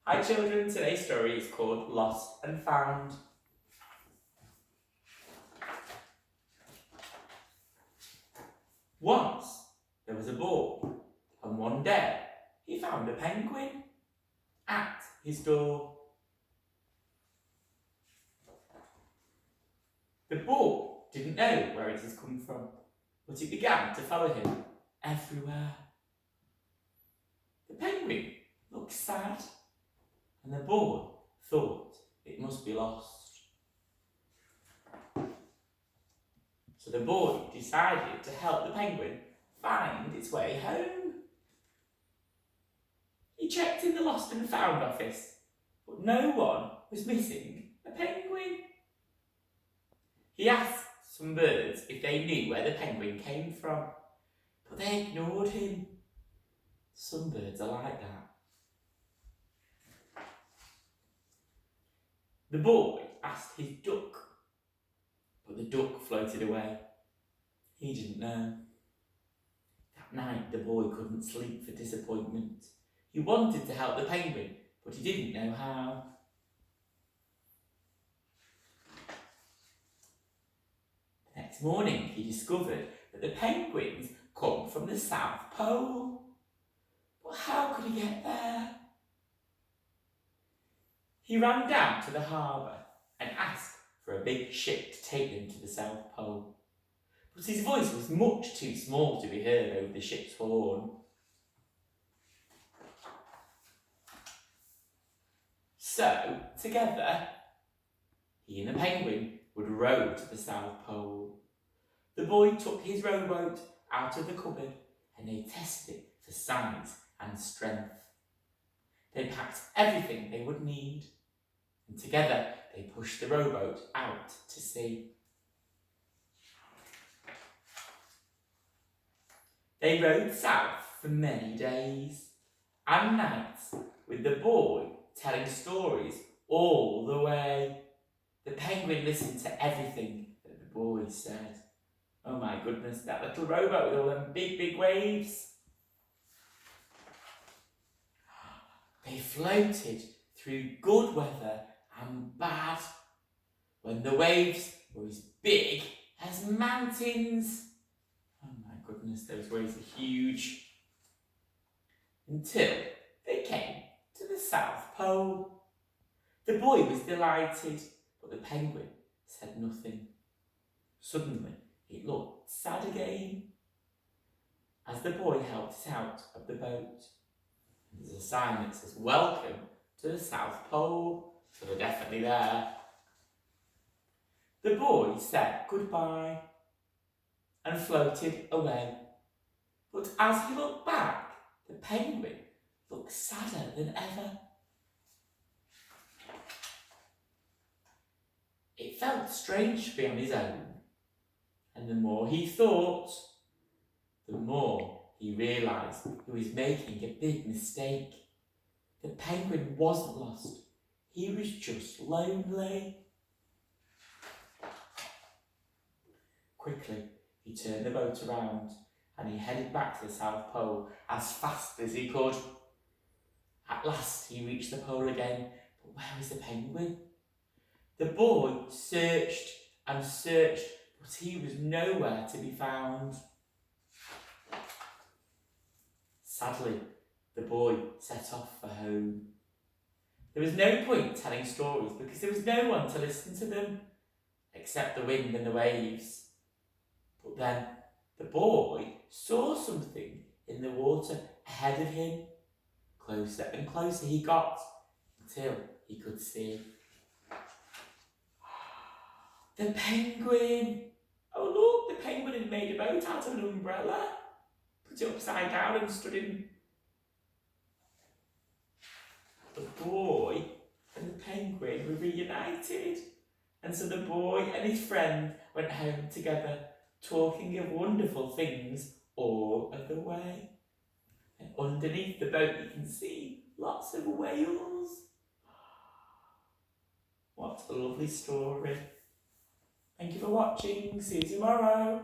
Hi children, today's story is called Lost and Found. Once there was a boy, and one day he found a penguin at his door. The boy didn't know where it had come from, but it began to follow him everywhere. The penguin looked sad, and the boy thought it must be lost. So the boy decided to help the penguin find its way home. He checked in the Lost and Found office, but no one was missing a penguin. He asked some birds if they knew where the penguin came from, but they ignored him. Some birds are like that. The boy asked his duck, but the duck floated away. He didn't know. That night the boy couldn't sleep for disappointment. He wanted to help the penguin, but he didn't know how. The next morning he discovered that the penguins come from the South Pole. But how could he get there? He ran down to the harbour and asked for a big ship to take them to the South Pole. But his voice was much too small to be heard over the ship's horn. So, together, he and the penguin would row to the South Pole. The boy took his rowboat out of the cupboard and they tested it for size and strength. They packed everything they would need, and together they pushed the rowboat out to sea. They rowed south for many days and nights, with the boy telling stories all the way. The penguin listened to everything that the boy said. Oh my goodness, that little rowboat with all them big waves. They floated through good weather and bad, when the waves were as big as mountains. Oh my goodness, those waves are huge. Until they came to the South Pole. The boy was delighted, but the penguin said nothing. Suddenly, it looked sad again, as the boy helped it out of the boat. There's a sign that says, "Welcome to the South Pole," so they're definitely there. The boy said goodbye and floated away. But as he looked back, the penguin looked sadder than ever. It felt strange to be on his own, and the more he thought, the more he realised he was making a big mistake. The penguin wasn't lost, he was just lonely. Quickly, he turned the boat around and he headed back to the South Pole as fast as he could. At last he reached the pole again, but where was the penguin? The boy searched and searched, but he was nowhere to be found. Sadly, the boy set off for home. There was no point telling stories because there was no one to listen to them, except the wind and the waves. But then the boy saw something in the water ahead of him. Closer and closer he got until he could see. The penguin! Oh look, the penguin had made a boat out of an umbrella, put it upside down and stood in. The boy and the penguin were reunited, and so the boy and his friend went home together, talking of wonderful things all of the way. And underneath the boat you can see lots of whales. What a lovely story. Thank you for watching. See you tomorrow.